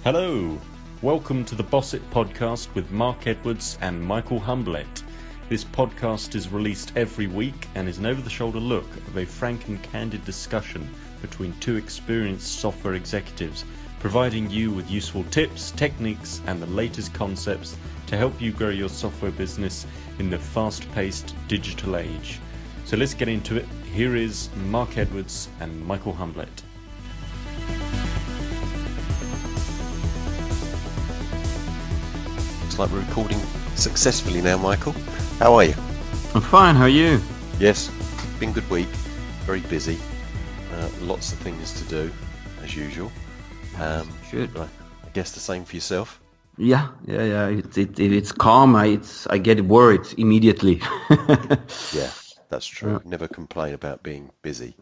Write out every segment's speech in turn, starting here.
Hello, welcome to the Boss It podcast with Mark Edwards and Michael Humblet. This podcast is released every week and is an over-the-shoulder look of a frank and candid discussion between two experienced software executives, providing you with useful tips, techniques, and the latest concepts to help you grow your software business in the fast-paced digital age. So let's get into it. Here is Mark Edwards and Michael Humblet. Looks like we're recording successfully now, Michael. How are you? I'm fine, how are you? Yes, been a good week. Very busy. Lots of things to do, as usual. Good. I guess the same for yourself. Yeah. It's calm. I get worried immediately. Yeah, that's true. Never complain about being busy.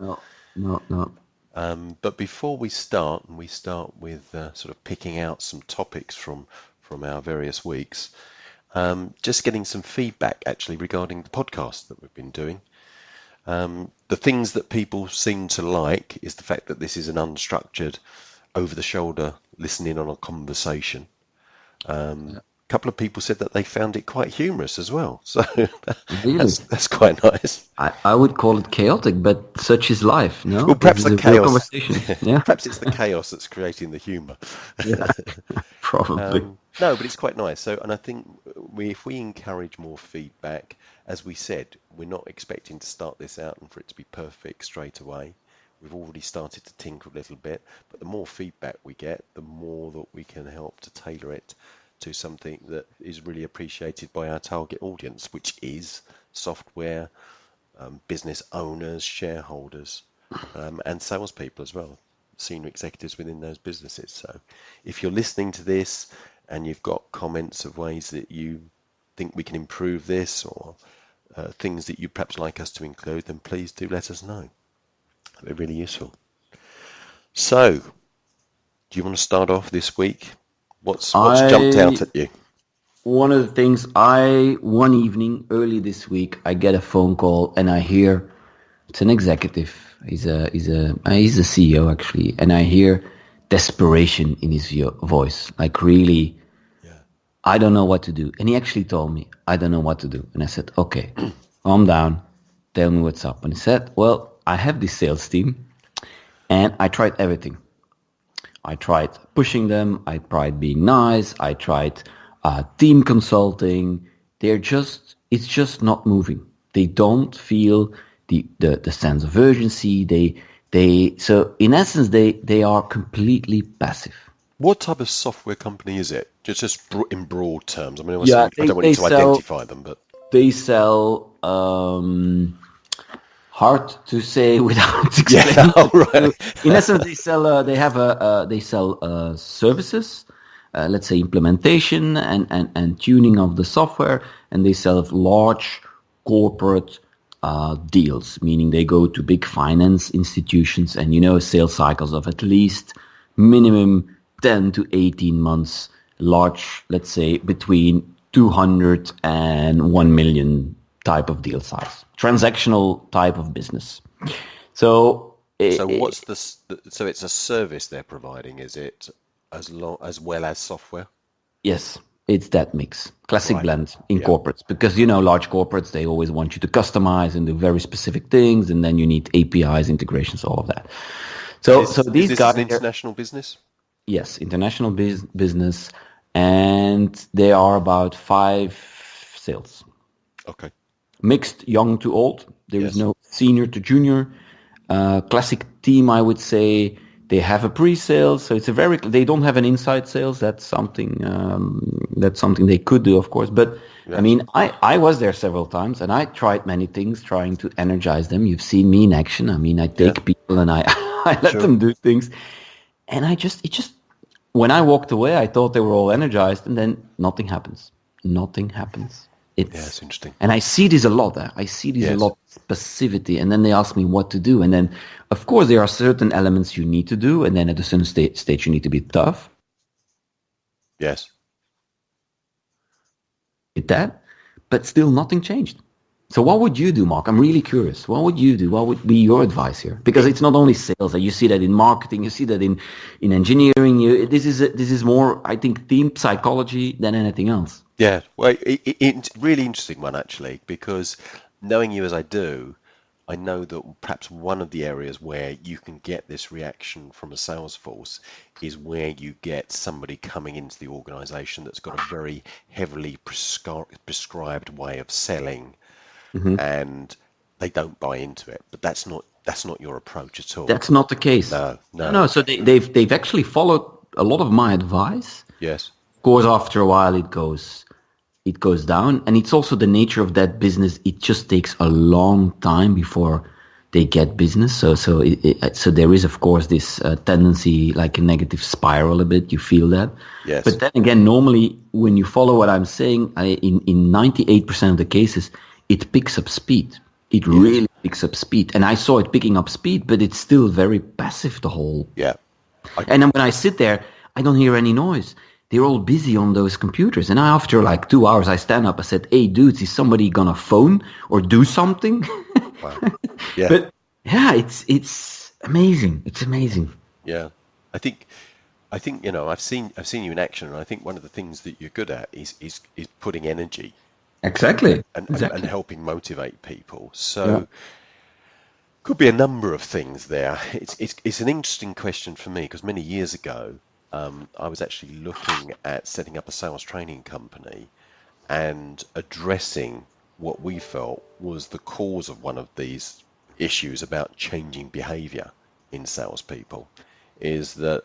No. But before we start with sort of picking out some topics from our various weeks, just getting some feedback actually regarding the podcast that we've been doing. The things that people seem to like is the fact that this is an unstructured, over-the-shoulder listening on a conversation. A couple of people said that they found it quite humorous as well, so Really? that's quite nice. I would call it chaotic, but such is life, no? Well, perhaps the chaos. Conversation. Yeah, Perhaps it's the chaos that's creating the humour. yeah. Probably. No, but it's quite nice. So, and I think if we encourage more feedback, as we said, we're not expecting to start this out and for it to be perfect straight away. We've already started to tinker a little bit, but the more feedback we get, the more that we can help to tailor it to something that is really appreciated by our target audience, which is software, business owners, shareholders, and salespeople as well, senior executives within those businesses. So if you're listening to this and you've got comments of ways that you think we can improve this or things that you'd perhaps like us to include, then please do let us know. That'd be really useful. So, do you want to start off this week? What's jumped out at you? One of the things one evening early this week, I get a phone call and I hear it's an executive. He's a CEO actually, and I hear desperation in his voice, like really. I don't know what to do. And he actually told me, I don't know what to do. And I said, okay, calm down. Tell me what's up. And he said, well, I have this sales team and I tried everything. I tried pushing them. I tried being nice. I tried team consulting. It's just not moving. They don't feel the sense of urgency. So in essence, they are completely passive. What type of software company is it? Just in broad terms. I mean, Yeah, I don't want you to identify them, but they sell. Hard to say without explaining. Yeah, oh, right. In essence, they sell. They sell services. Let's say implementation and tuning of the software, and they sell large corporate deals, meaning they go to big finance institutions, and sales cycles of at least minimum 10 to 18 months, large, let's say between 200 and 1 million type of deal size, transactional type of business. So what's so it's a service they're providing, is it, as well as software? Yes, it's that mix, classic Right. blend in corporates, because large corporates, they always want you to customize and do very specific things, and then you need APIs, integrations, all of that. So these is this guys, an international business? yes, international business, and they are about 5 sales. Okay. Mixed young to old. There is Yes. no senior to junior. Classic team, I would say. They have a pre-sales, so they don't have an inside sales. That's something they could do, of course. But Yeah. I mean, I was there several times and I tried many things trying to energize them. You've seen me in action. I mean, I take people and I let Sure. them do things. And when I walked away, I thought they were all energized, and then nothing happens. Nothing happens. It's interesting. And I see this a lot. I see this a Yes. lot, passivity. And then they ask me what to do. And then, of course, there are certain elements you need to do. And then at a certain stage, you need to be tough. Yes. Did that, but still nothing changed. So what would you do, Mark? I'm really curious. What would you do? What would be your advice here? Because it's not only sales. You see that in marketing. You see that in engineering. This is more, I think, team psychology than anything else. Yeah, well, it's really interesting one actually, because knowing you as I do, I know that perhaps one of the areas where you can get this reaction from a sales force is where you get somebody coming into the organization that's got a very heavily prescribed way of selling, and they don't buy into it. But that's not your approach at all. That's not the case. No. So they've actually followed a lot of my advice. Yes. Of course, after a while it goes down, and it's also the nature of that business. It just takes a long time before they get business. So there is, of course, this tendency, like a negative spiral a bit. You feel that. Yes. But then again, normally when you follow what I'm saying, in 98% of the cases, it picks up speed. It really picks up speed, and I saw it picking up speed, but it's still very passive. The whole. Yeah. And then when I sit there, I don't hear any noise. They're all busy on those computers. And after like 2 hours, I stand up. I said, "Hey, dudes, is somebody gonna phone or do something?" Wow. Yeah. But yeah, it's amazing. It's amazing. Yeah. I think I've seen you in action, and I think one of the things that you're good at is putting energy. Exactly. And helping motivate people. So could be a number of things there. It's an interesting question for me, because many years ago, I was actually looking at setting up a sales training company and addressing what we felt was the cause of one of these issues about changing behavior in salespeople. Is that,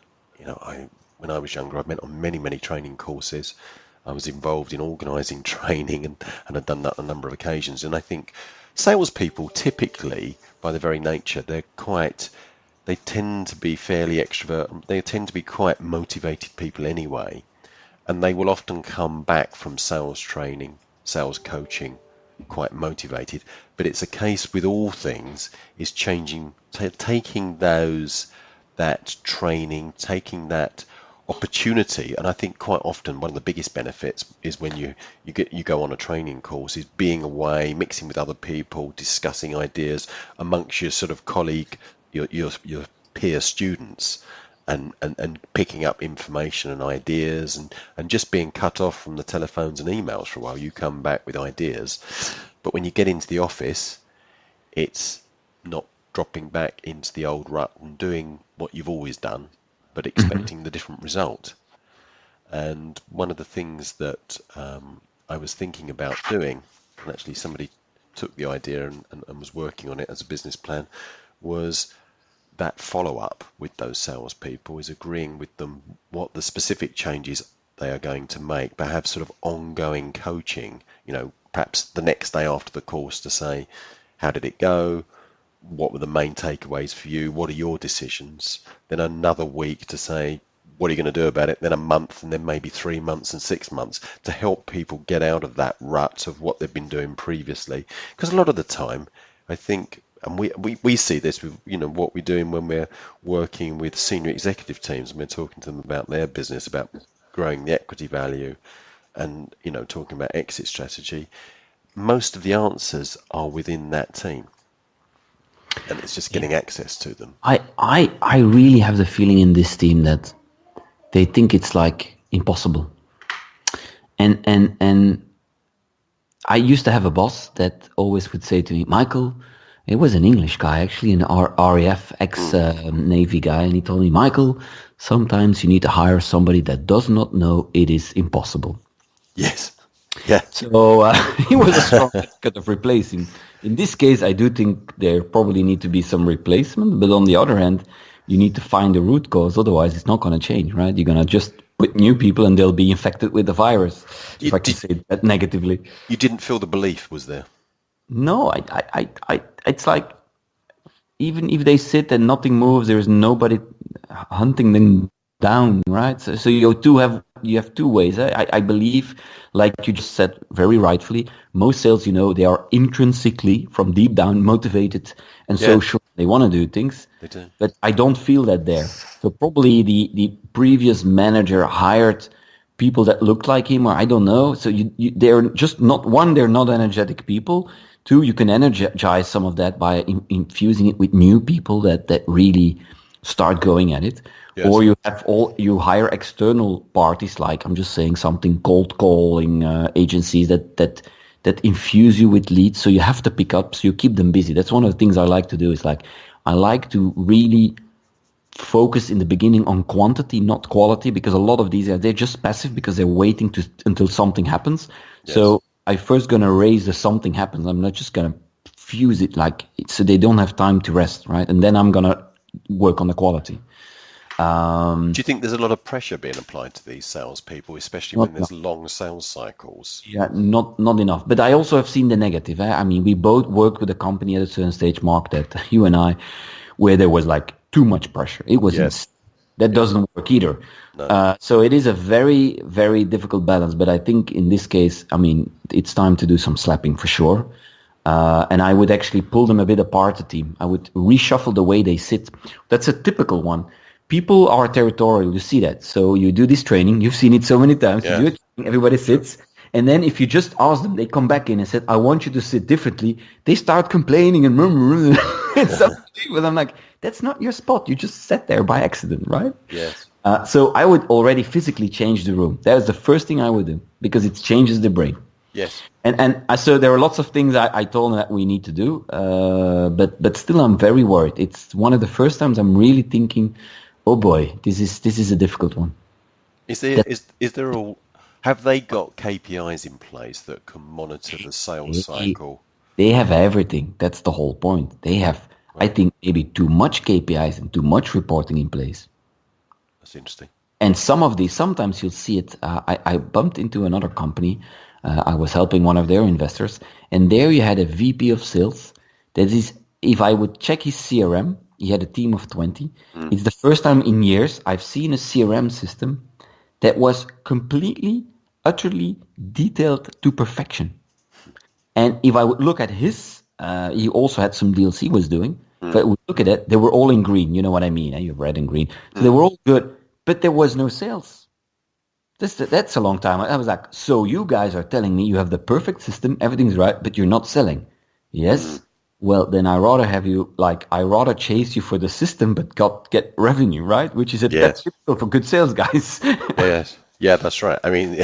when I was younger, I went on many training courses. I was involved in organising training and I'd done that on a number of occasions. And I think salespeople typically, by their very nature, they tend to be fairly extrovert. They tend to be quite motivated people anyway. And they will often come back from sales training, sales coaching, quite motivated. But it's a case with all things is changing, taking that training, taking that opportunity. And I think quite often one of the biggest benefits is when you go on a training course is being away, mixing with other people, discussing ideas amongst your sort of colleague, your peer students, and picking up information and ideas, and just being cut off from the telephones and emails for a while. You come back with ideas, but when you get into the office, it's not dropping back into the old rut and doing what you've always done, but expecting the different result. And one of the things that I was thinking about doing, and actually somebody took the idea and was working on it as a business plan, was that follow-up with those salespeople, is agreeing with them what the specific changes they are going to make, but have sort of ongoing coaching, perhaps the next day after the course to say, how did it go? What were the main takeaways for you? What are your decisions? Then another week to say, what are you going to do about it? Then a month, and then maybe 3 months and 6 months to help people get out of that rut of what they've been doing previously. Because a lot of the time, I think, and we see this with, what we're doing when we're working with senior executive teams and we're talking to them about their business, about growing the equity value and, talking about exit strategy. Most of the answers are within that team. And it's just getting access to them. I really have the feeling in this team that they think it's like impossible. And I used to have a boss that always would say to me, Michael, it was an English guy, actually, an RAF ex-Navy guy, and he told me, Michael, sometimes you need to hire somebody that does not know it is impossible. Yes. Yeah. So he was a strong advocate of replacing. In this case, I do think there probably need to be some replacement, but on the other hand, you need to find the root cause. Otherwise, it's not going to change, right? You're going to just put new people and they'll be infected with the virus, if I can say that negatively. You didn't feel the belief was there? No, it's like, even if they sit and nothing moves, there's nobody hunting them down, right? So you have two ways. I believe, like you just said very rightfully, most sales, they are intrinsically from deep down motivated and social. They want to do things. They do. But I don't feel that there. So probably the previous manager hired people that looked like him, or I don't know. So they're just not, one, they're not energetic people. Two, you can energize some of that by infusing it with new people that really start going at it. Yes. Or you hire external parties, like I'm just saying something, cold calling agencies that infuse you with leads. So you have to pick up, so you keep them busy. That's one of the things I like to do, is like, I like to really focus in the beginning on quantity, not quality, because a lot of these they're just passive because they're waiting until something happens. Yes. So I first gonna raise the something happens. I'm not just gonna fuse it so they don't have time to rest, right? And then I'm gonna work on the quality. Do you think there's a lot of pressure being applied to these salespeople, especially when there's long sales cycles? Yeah, not enough. But I also have seen the negative. I mean, we both worked with a company at a certain stage, Mark, that you and I, where there was like too much pressure. It was that doesn't work either. No. So it is a very, very difficult balance. But I think in this case, I mean, it's time to do some slapping for sure. And I would actually pull them a bit apart, the team. I would reshuffle the way they sit. That's a typical one. People are territorial, you see that. So you do this training, you've seen it so many times, you do it, everybody sits, and then if you just ask them, they come back in and said, I want you to sit differently, they start complaining and murmuring. But I'm like, that's not your spot, you just sat there by accident, right? Yes. So I would already physically change the room. That is the first thing I would do, because it changes the brain. Yes. And so there are lots of things I told them that we need to do, but still I'm very worried. It's one of the first times I'm really thinking, oh boy, this is a difficult one. Have they got KPIs in place that can monitor the sales cycle? They have everything. That's the whole point. They have, I think, maybe too much KPIs and too much reporting in place. That's interesting. And some of these, sometimes you'll see it. I bumped into another company. I was helping one of their investors, and there you had a VP of sales. That is, if I would check his CRM, he had a team of 20. It's the first time in years I've seen a CRM system that was completely, utterly detailed to perfection. And if I would look at his, he also had some deals he was doing. If I would look at it, they were all in green. You know what I mean? You have red and green. So they were all good, but there was no sales. That's a long time. I was like, so you guys are telling me you have the perfect system, everything's right, but you're not selling. Yes. Well, then I rather chase you for the system, but get revenue, right? Which is that's typical for good sales guys. Yes. Yeah, that's right. I mean,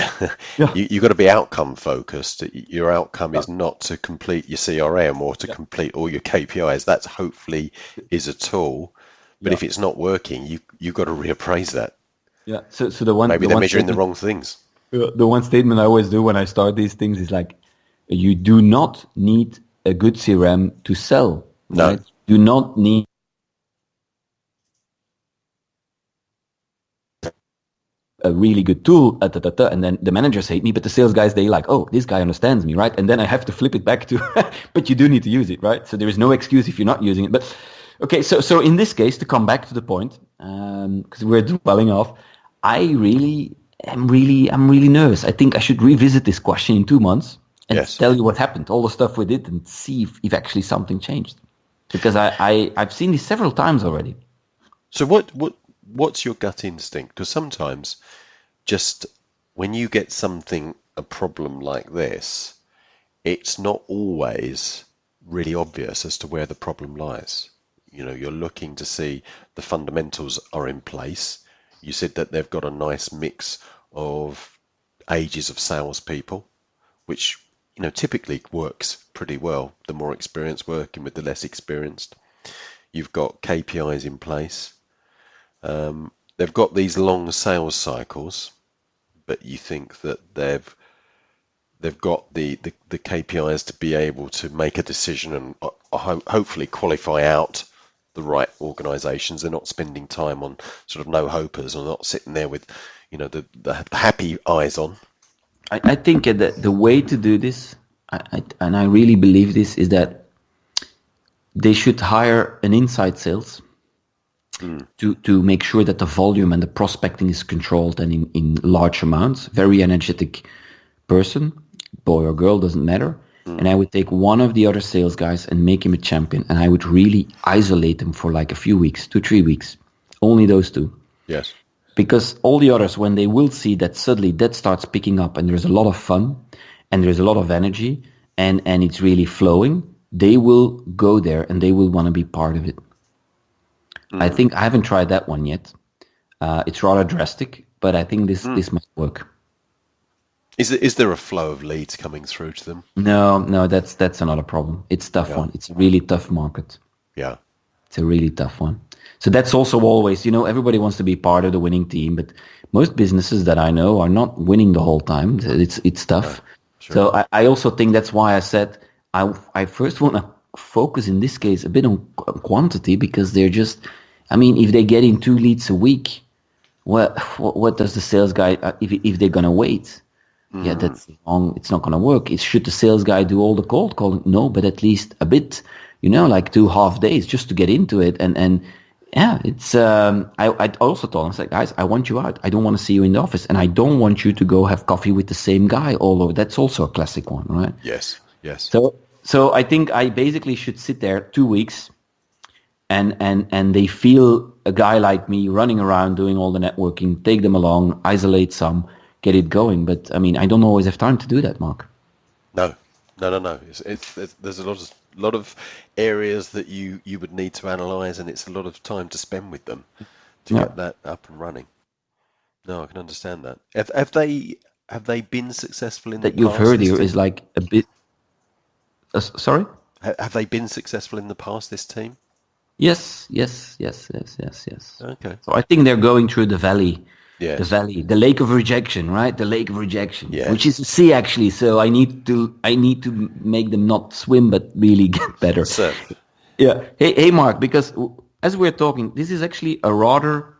you got to be outcome focused. Your outcome is not to complete your CRM or to complete all your KPIs. That hopefully is a tool. But if it's not working, you've got to reappraise that. Yeah. So the one maybe they're measuring the wrong things. The one statement I always do when I start these things is like, you do not need a good CRM to sell. No. Right? Do not need a really good tool, and then the managers hate me, but the sales guys, they like, oh, this guy understands me, right? And then I have to flip it back to, but you do need to use it, right? So there is no excuse if you're not using it. But okay, so in this case, to come back to the point, because we're dwelling off, I'm really nervous. I think I should revisit this question in 2 months and tell you what happened, all the stuff we did, and see if actually something changed. Because I've seen this several times already. So what's your gut instinct? Because sometimes just when you get a problem like this, it's not always really obvious as to where the problem lies. You know, you're looking to see the fundamentals are in place. You said that they've got a nice mix of ages of salespeople, which, you know, typically works pretty well. The more experienced working with the less experienced. You've got KPIs in place. They've got these long sales cycles, but you think that they've got the KPIs to be able to make a decision and hopefully qualify out the right organisations. They're not spending time on sort of no-hopers or not sitting there with, you know, the happy eyes on. I think the way to do this, and I really believe this, is that they should hire an inside sales to make sure that the volume and the prospecting is controlled and in large amounts. Very energetic person, boy or girl, doesn't matter. And I would take one of the other sales guys and make him a champion, and I would really isolate him for like a few weeks, 2-3 weeks. Only those two. Yes. because all the others, when they will see that suddenly that starts picking up and there's a lot of fun and there's a lot of energy and it's really flowing, they will go there and they will want to be part of it. I think I haven't tried that one yet. It's rather drastic, but I think this might work. Is there a flow of leads coming through to them? No, that's another problem. It's a tough one. It's a really tough market. Yeah. It's a really tough one. So that's also always, everybody wants to be part of the winning team, but most businesses that I know are not winning the whole time. It's tough. Sure. So I also think that's why I said I first want to focus in this case a bit on quantity, because they're just, if they get in 2 leads a week, what does the sales guy, if they're going to wait? Yeah, that's long. It's not going to work. Should the sales guy do all the cold calling? No, but at least a bit, like 2 half days just to get into it. And yeah, it's, I also told him, I said, guys, I want you out. I don't want to see you in the office, and I don't want you to go have coffee with the same guy all over. That's also a classic one, right? Yes. So I think I basically should sit there 2 weeks and they feel a guy like me running around doing all the networking, take them along, isolate some, get it going. But I don't always have time to do that, Mark. No. There's a lot of areas that you would need to analyze, and it's a lot of time to spend with them to get that up and running. No, I can understand that. Have they been successful in the past? That you've heard here is like a bit. Sorry? Have they been successful in the past, this team? Yes. Okay. So I think they're going through the valley. Yes. The valley, the lake of rejection, right? The lake of rejection, yes. Which is a sea actually. So I need to make them not swim, but really get better. So. Yeah. Hey, Mark, because as we're talking, this is actually a rather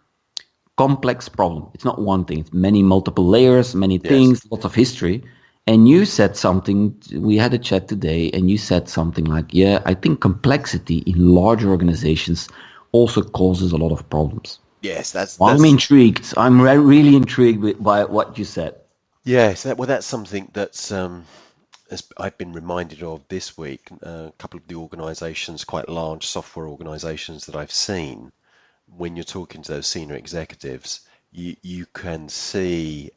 complex problem. It's not one thing. It's many multiple layers, many things, lots of history. And you said something, we had a chat today, and you said something like, I think complexity in large organizations also causes a lot of problems. Yes, that's... I'm intrigued. I'm really intrigued by what you said. Yes, that's something that's I've been reminded of this week. A couple of the organisations, quite large software organisations that I've seen, when you're talking to those senior executives, you can see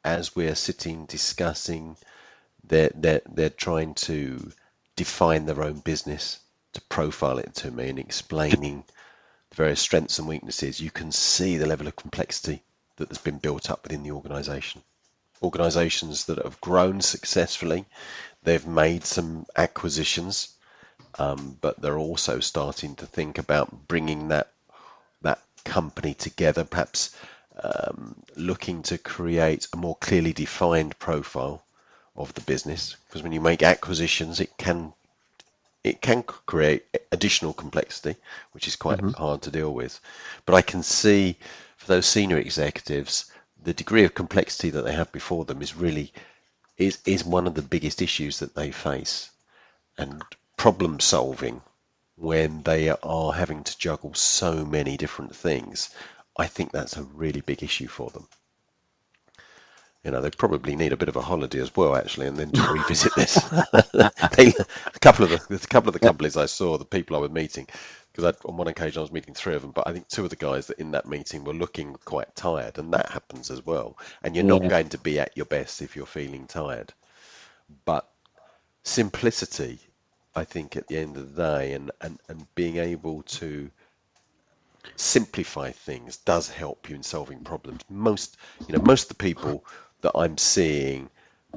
as we're sitting discussing, they're trying to define their own business, to profile it to me and explaining various strengths and weaknesses. You can see the level of complexity that has been built up within the organisation. Organisations that have grown successfully, they've made some acquisitions, but they're also starting to think about bringing that company together, perhaps looking to create a more clearly defined profile of the business. Because when you make acquisitions, it can create additional complexity, which is quite hard to deal with. But I can see for those senior executives, the degree of complexity that they have before them is really is one of the biggest issues that they face. And problem solving when they are having to juggle so many different things, I think that's a really big issue for them. They probably need a bit of a holiday as well, actually, and then to revisit this. A couple of the companies I saw, the people I was meeting, because on one occasion I was meeting 3 of them, but I think 2 of the guys that in that meeting were looking quite tired, and that happens as well. And you're not going to be at your best if you're feeling tired. But simplicity, I think, at the end of the day, and being able to simplify things does help you in solving problems. Most of the people that I'm seeing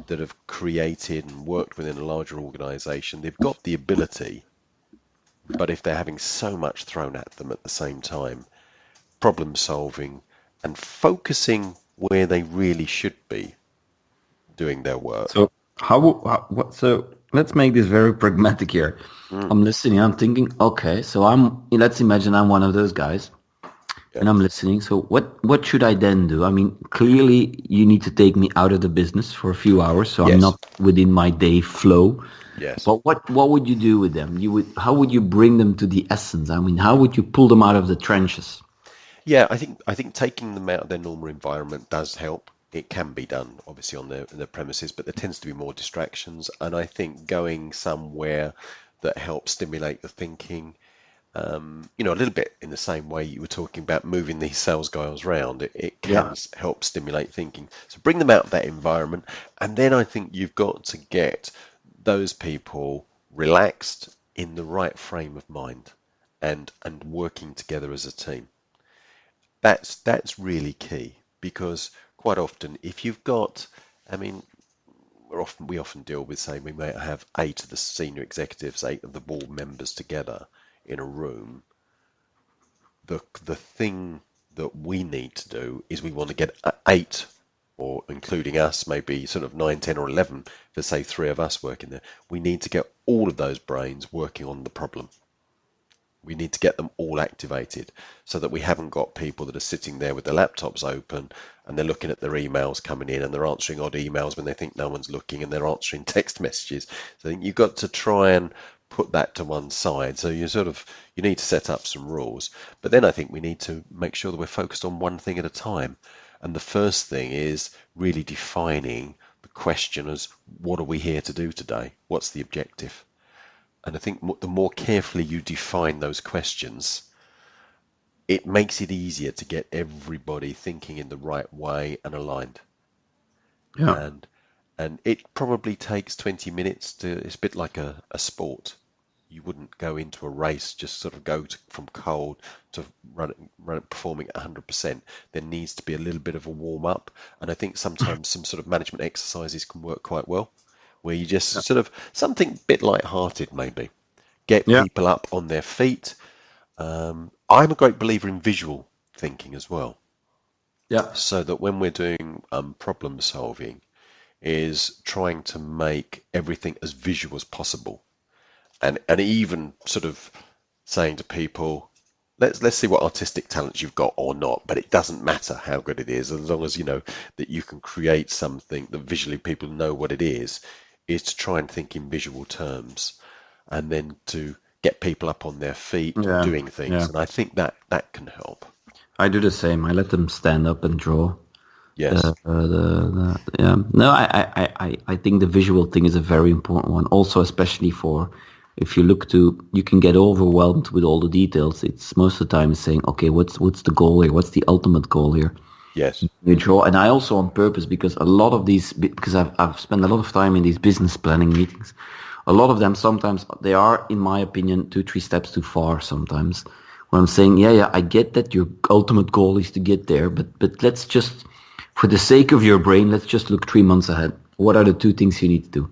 that have created and worked within a larger organization, they've got the ability, but if they're having so much thrown at them at the same time, problem solving and focusing where they really should be doing their work. So so let's make this very pragmatic here. I'm listening, I'm thinking, okay, so let's imagine I'm one of those guys. And I'm listening. So what should I then do? Clearly you need to take me out of the business for a few hours, so I'm not within my day flow. Yes. But what would you do with them? How would you bring them to the essence? How would you pull them out of the trenches? Yeah, I think taking them out of their normal environment does help. It can be done, obviously, on their premises, but there tends to be more distractions. And I think going somewhere that helps stimulate the thinking, a little bit in the same way you were talking about moving these sales guys around, it can Yeah. help stimulate thinking. So bring them out of that environment, and then I think you've got to get those people relaxed in the right frame of mind and working together as a team. That's really key, because quite often if you've got, I mean, we often deal with saying we may have 8 of the senior executives, 8 of the board members together in a room. The thing that we need to do is we want to get 8, or including us, maybe sort of 9, 10 or 11, for say 3 of us working there. We need to get all of those brains working on the problem. We need to get them all activated so that we haven't got people that are sitting there with their laptops open and they're looking at their emails coming in and they're answering odd emails when they think no one's looking, and they're answering text messages. So I think you've got to try and put that to one side. So you need to set up some rules, but then I think we need to make sure that we're focused on one thing at a time. And the first thing is really defining the question as, what are we here to do today? What's the objective? And I think the more carefully you define those questions, it makes it easier to get everybody thinking in the right way and aligned. Yeah. And it probably takes 20 minutes it's a bit like a sport. You wouldn't go into a race, just sort of from cold to run it performing at 100%. There needs to be a little bit of a warm up. And I think sometimes some sort of management exercises can work quite well, where you just sort of something a bit light-hearted maybe. Get Yeah. people up on their feet. I'm a great believer in visual thinking as well, Yeah. so that when we're doing problem solving, is trying to make everything as visual as possible, and even sort of saying to people, let's see what artistic talents you've got or not, but it doesn't matter how good it is, as long as you know that you can create something that visually people know what it is to try and think in visual terms, and then to get people up on their feet Yeah. doing things. Yeah. And I think that can help. I do the same. I let them stand up and draw. Yes. Yeah. No, I think the visual thing is a very important one. Also, especially for if you you can get overwhelmed with all the details. It's most of the time saying, okay, what's the goal here? What's the ultimate goal here? Yes. You draw, and I also on purpose, because a lot of these, because I've spent a lot of time in these business planning meetings. A lot of them sometimes they are, in my opinion, 2-3 steps too far. Sometimes when I'm saying, yeah, I get that your ultimate goal is to get there, but let's just, for the sake of your brain, let's just look 3 months ahead. What are the 2 things you need to do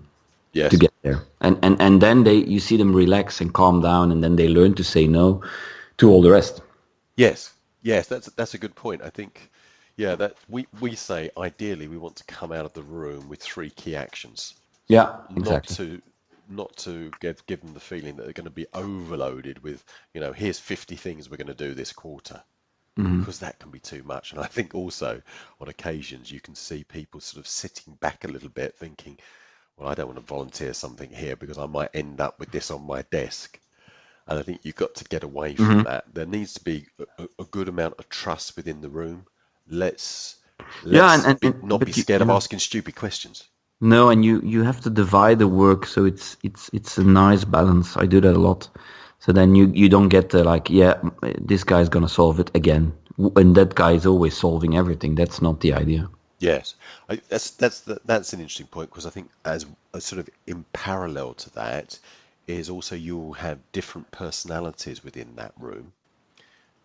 Yes. to get there? And then you see them relax and calm down, and then they learn to say no to all the rest. Yes. That's a good point. I think, yeah, that we say ideally we want to come out of the room with 3 key actions, Yeah, exactly. not to give them the feeling that they're going to be overloaded with, here's 50 things we're going to do this quarter, because that can be too much. And I think also on occasions you can see people sort of sitting back a little bit thinking, well, I don't want to volunteer something here because I might end up with this on my desk. And I think you've got to get away from that. There needs to be a good amount of trust within the room. Let's Yeah, not be scared of asking stupid questions. No, and you have to divide the work, so it's a nice balance. I do that a lot. So then you don't get the this guy's gonna solve it again, and that guy is always solving everything. That's not the idea. Yes, that's an interesting point, because I think as a sort of in parallel to that is also you'll have different personalities within that room.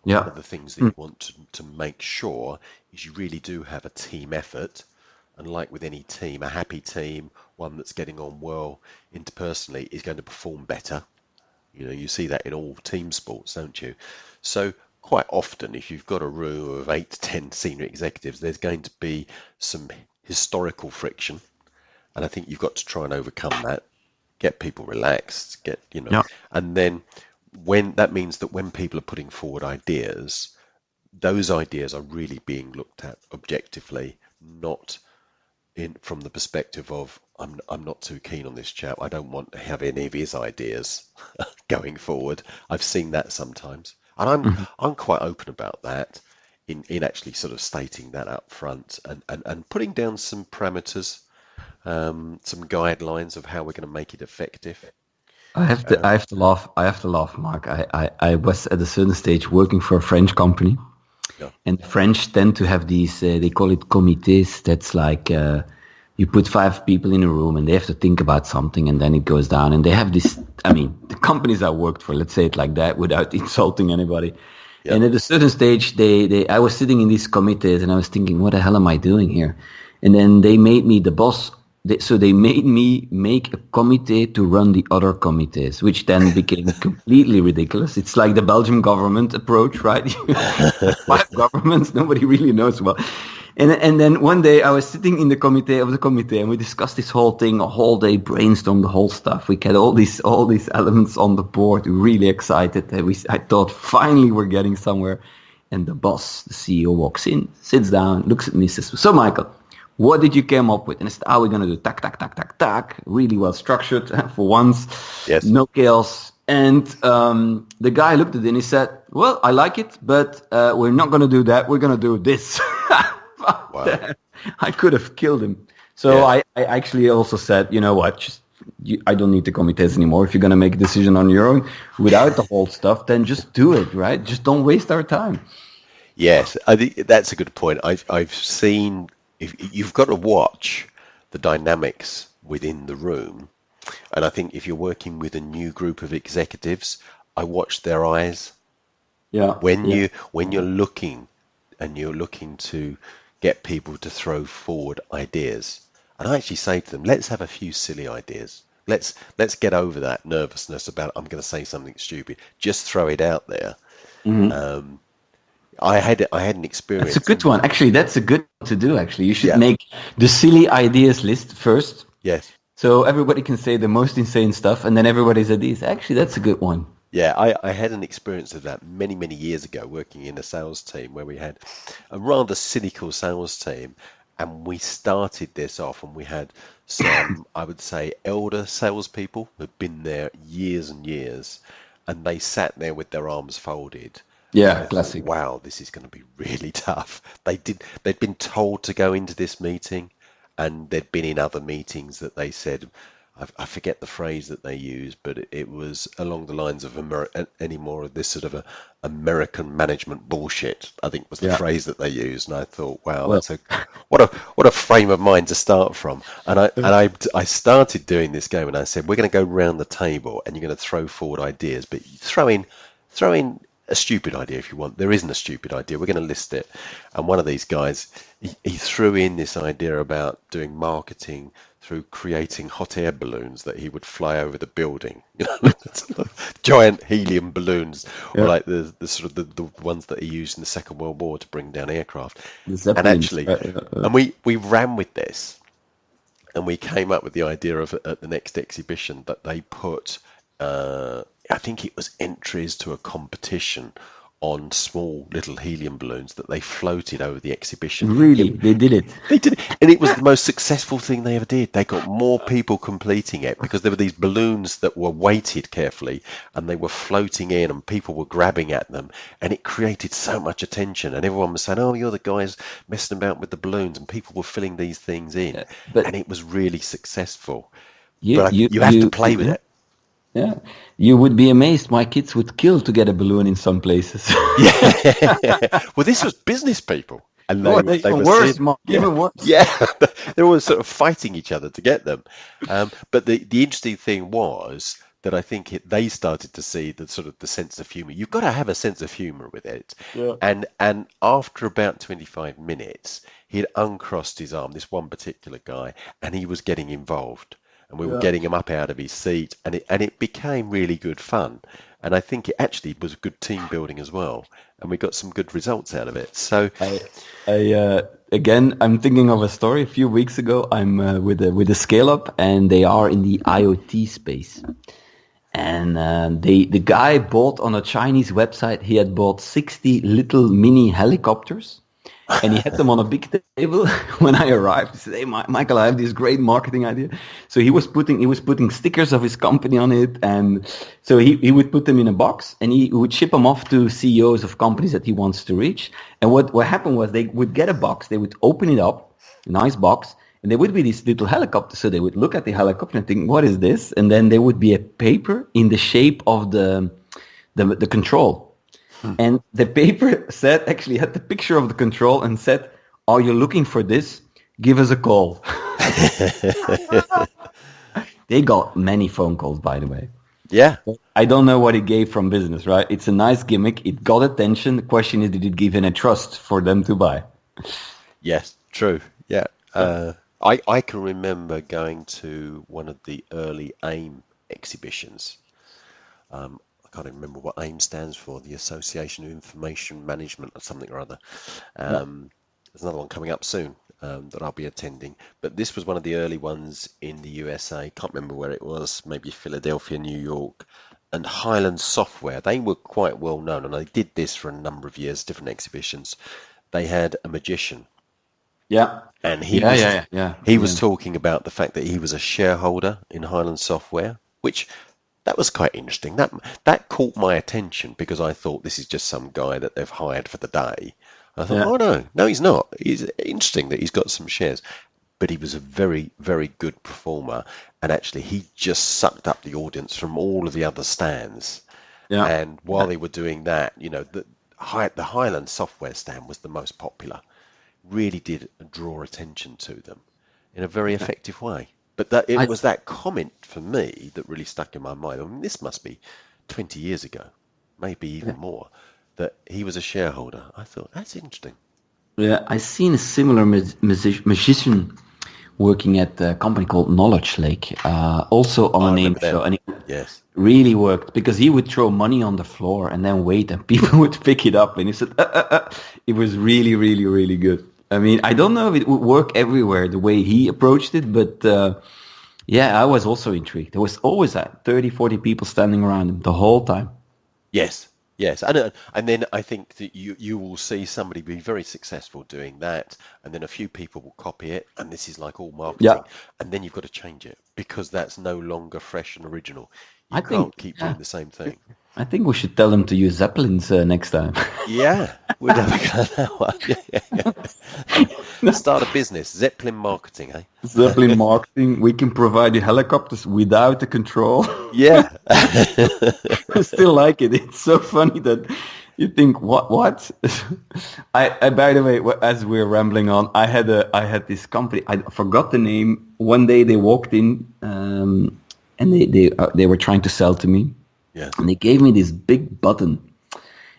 One Yeah, of the things that you want to make sure is you really do have a team effort. And like with any team, a happy team, one that's getting on well interpersonally, is going to perform better. You see that in all team sports, don't you? So quite often, if you've got a room of 8 to 10 senior executives, there's going to be some historical friction. And I think you've got to try and overcome that, get people relaxed, yeah, and then that means that when people are putting forward ideas, those ideas are really being looked at objectively, not from the perspective of I'm not too keen on this chap. I don't want to have any of his ideas going forward. I've seen that sometimes, and I'm quite open about that in actually sort of stating that up front and putting down some parameters, some guidelines of how we're going to make it effective. I have to laugh. I have to laugh, Mark. I was at a certain stage working for a French company, Yeah. and the French tend to have these. They call it comités. That's like you put 5 people in a room, and they have to think about something, and then it goes down. And they have this. I mean, the companies I worked for, let's say it like that, without insulting anybody. Yeah. And at a certain stage, I was sitting in these comités, and I was thinking, what the hell am I doing here? And then they made me the boss. So they made me make a committee to run the other committees, which then became completely ridiculous. It's like the Belgian government approach, right? 5 governments, nobody really knows well. And then one day I was sitting in the committee of the committee, and we discussed this whole thing, a whole day, brainstormed the whole stuff. We had all these elements on the board. We were really excited. I thought finally we're getting somewhere. And the boss, the CEO, walks in, sits down, looks at me, says, "So Michael, what did you come up with?" And I said, "We're going to do tack, tack, tack, tack, tack." Really well structured for once. Yes. No chaos. And the guy looked at it and he said, "Well, I like it, but we're not going to do that. We're going to do this." Wow. I could have killed him. So Yeah. I actually also said, you know what, I don't need the committees anymore. If you're going to make a decision on your own without the whole stuff, then just do it, right? Just don't waste our time. Yes, I think that's a good point. I've seen, if you've got to watch the dynamics within the room, and I think if you're working with a new group of executives, I watch their eyes Yeah. when you're looking and you're looking to get people to throw forward ideas. And I actually say to them, let's have a few silly ideas. Let's get over that nervousness about I'm going to say something stupid. Just throw it out there. I had an experience. That's a good one. Actually, that's a good one to do, actually. You should Yeah. make the silly ideas list first. Yes. So everybody can say the most insane stuff, and then everybody's at ease. Actually, that's a good one. Yeah, I had an experience of that many, many years ago working in a sales team where we had a rather cynical sales team, and we started this off and we had some, I would say, elder salespeople who'd been there years and years, and they sat there with their arms folded. Yeah, I thought, classic. wow, this is going to be really tough. They'd been told to go into this meeting, and they'd been in other meetings that they said, I forget the phrase that they used, but it was along the lines of any more of this sort of a American management bullshit, I think was the Yeah. phrase that they used. And I thought, wow, Well- what a frame of mind to start from. And I started doing this game, and I said, we're going to go round the table, and you're going to throw forward ideas, but you throw in a stupid idea if you want. There isn't a stupid idea. We're going to list it. And one of these guys, he threw in this idea about doing marketing through creating hot air balloons that he would fly over the building. You know, giant helium balloons, or like the sort of the ones that he used in the Second World War to bring down aircraft. The And Zeppelins, actually, right, and we ran with this, and we came up with the idea of at the next exhibition that they put, I think it was entries to a competition on small little helium balloons that they floated over the exhibition. Really, they did it. They did, and it was the most successful thing they ever did. They got more people completing it because there were these balloons that were weighted carefully, and they were floating in, and people were grabbing at them, and it created so much attention. And everyone was saying, "Oh, you're the guys messing about with the balloons," and people were filling these things in, but- and it was really successful. You, But you have to play with it. Yeah, you would be amazed. My kids would kill to get a balloon in some places. Yeah. Well, this was business people, and Oh, they even were worse, seeing- Mark, even worse. Yeah, they were sort of fighting each other to get them. But the interesting thing was that I think they started to see the sort of the sense of humor. You've got to have a sense of humor with it. Yeah. And after about 25 minutes, he had uncrossed his arm, this one particular guy, and he was getting involved. And we were getting him up out of his seat, and it became really good fun. And I think it actually was good team building as well. And we got some good results out of it. So Again, I'm thinking of a story. A few weeks ago, I'm with a scale up, and they are in the IoT space. And the guy bought on a Chinese website. He had bought 60 little mini helicopters, and he had them on a big table. When I arrived, he said, "Hey, Michael, I have this great marketing idea." So he was putting stickers of his company on it, and so he would put them in a box, and he would ship them off to CEOs of companies that he wants to reach. And what happened was they would get a box, they would open it up, a nice box, And there would be these little helicopters, so they would look at the helicopter and think, what is this? And then there would be a paper in the shape of the control. And the paper actually had the picture of the control and said, are you looking for this? Give us a call. They got many phone calls, by the way. Yeah. I don't know what it gave from business, right? It's a nice gimmick. It got attention. The question is, did it give any trust for them to buy? Yes, true. Yeah. I can remember going to one of the early AIM exhibitions. I can't even remember what AIM stands for, the Association of Information Management or something or other. There's another one coming up soon that I'll be attending. But this was one of the early ones in the USA. Can't remember where it was, maybe Philadelphia, New York. And Highland Software, they were quite well known, and they did this for a number of years, different exhibitions. They had a magician. Yeah. And he was talking about the fact that he was a shareholder in Highland Software, which that was quite interesting. That caught my attention because I thought this is just some guy that they've hired for the day. I thought, no, he's not. It's interesting that he's got some shares. But he was a very, very good performer. And actually, he just sucked up the audience from all of the other stands. Yeah. And while they were doing that, the Highland Software stand was the most popular. Really did draw attention to them in a very effective way. But it was that comment for me that really stuck in my mind. I mean, this must be 20 years ago, maybe even more, that he was a shareholder. I thought, that's interesting. Yeah, I seen a similar magician working at a company called Knowledge Lake, also on a name show. And it really worked because he would throw money on the floor and then wait and people would pick it up. And he said, it was really, really, really good. I mean, I don't know if it would work everywhere the way he approached it, but I was also intrigued. There was always 30, 40 people standing around him the whole time. Yes. And then I think that you will see somebody be very successful doing that, and then a few people will copy it, and this is like all marketing, and then you've got to change it because that's no longer fresh and original. You can't keep doing the same thing. I think we should tell them to use Zeppelins next time. Yeah, we'd have a go at that one. Start a business, Zeppelin marketing, eh? Zeppelin marketing. We can provide you helicopters without the control. Yeah. I still like it. It's so funny that you think, what? I by the way, as we're rambling on, I had this company. I forgot the name. One day they walked in, and they were trying to sell to me. Yeah. And they gave me this big button,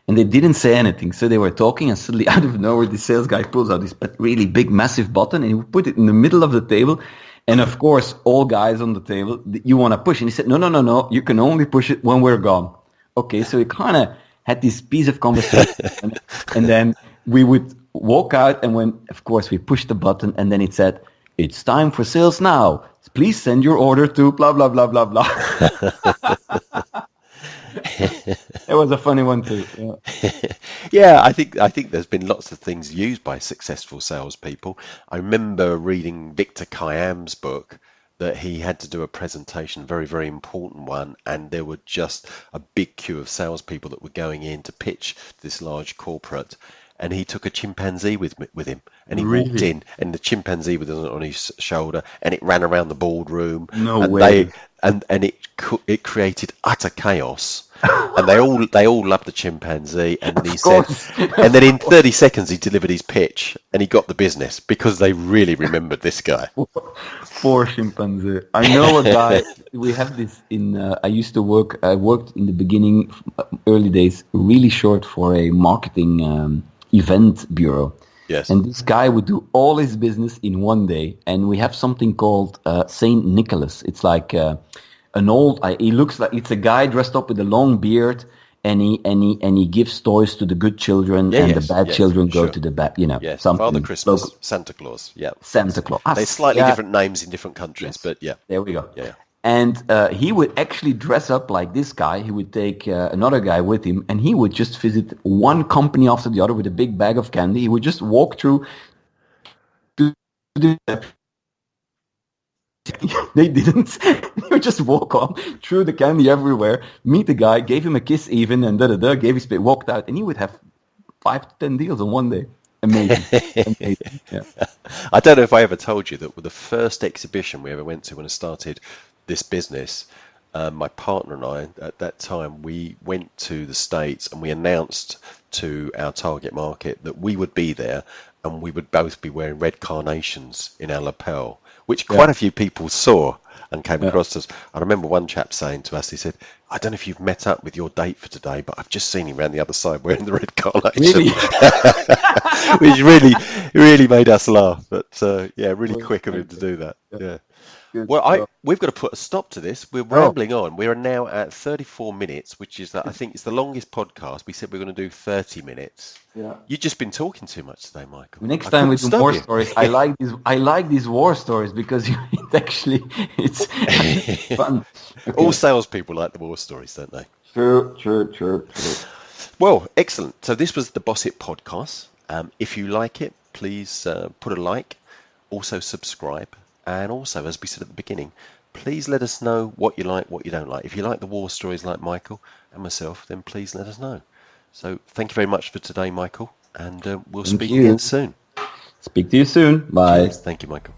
and they didn't say anything. So they were talking, and suddenly, out of nowhere, the sales guy pulls out this really big, massive button, and he put it in the middle of the table. And of course, all guys on the table, you want to push. And he said, no, you can only push it when we're gone. Okay, so we kind of had this piece of conversation, and then we would walk out, and when, of course, we pushed the button, and then it said, it's time for sales now. Please send your order to blah, blah, blah, blah, blah. It was a funny one too. Yeah, I think there's been lots of things used by successful salespeople. I remember reading Victor Khayyam's book that he had to do a presentation, very, very important one, and there were just a big queue of salespeople that were going in to pitch this large corporate. And he took a chimpanzee with him, and he walked in, and the chimpanzee was on his shoulder, and it ran around the boardroom. No way. And it created utter chaos, and they all loved the chimpanzee. And then he said, and then in 30 seconds he delivered his pitch, and he got the business because they really remembered this guy. Poor chimpanzee. I know a guy. We have this in. I worked in the beginning, early days, really short for a marketing event bureau. Yes. And this guy would do all his business in one day. And we have something called Saint Nicholas. It's like he looks like it's a guy dressed up with a long beard, and he gives toys to the good children, the bad children go to the bad. Yes. Something. Father Christmas, Santa Claus. Yeah. Santa Claus. They're slightly different names in different countries, but yeah. There we go. Yeah. And he would actually dress up like this guy. He would take another guy with him, and he would just visit one company after the other with a big bag of candy. He would just walk through. They didn't. He would just walk on, threw the candy everywhere, meet the guy, gave him a kiss even, and gave his walked out, and he would have 5 to 10 deals in one day. Amazing. Amazing. Yeah. I don't know if I ever told you that with the first exhibition we ever went to when I started this business, my partner and I, at that time, we went to the States and we announced to our target market that we would be there and we would both be wearing red carnations in our lapel, which quite a few people saw and came across us. I remember one chap saying to us, he said, I don't know if you've met up with your date for today, but I've just seen him around the other side wearing the red carnation. Really? Which really made us laugh. But really quick of him to do that. Yeah. Good Well, stuff. we've got to put a stop to this. We're rambling on. We are now at 34 minutes, which is, I think, it's the longest podcast. We said we we're going to do 30 minutes. Yeah. You've just been talking too much today, Michael. Next I time we couldn't do stop war you. stories. I like these war stories because it's fun. Okay. All salespeople like the war stories, don't they? True. Well, excellent. So this was the Boss It podcast. If you like it, please put a like. Also subscribe. And also, as we said at the beginning, please let us know what you like, what you don't like. If you like the war stories like Michael and myself, then please let us know. So thank you very much for today, Michael. And we'll speak again soon. Speak to you soon. Bye. Cheers. Thank you, Michael.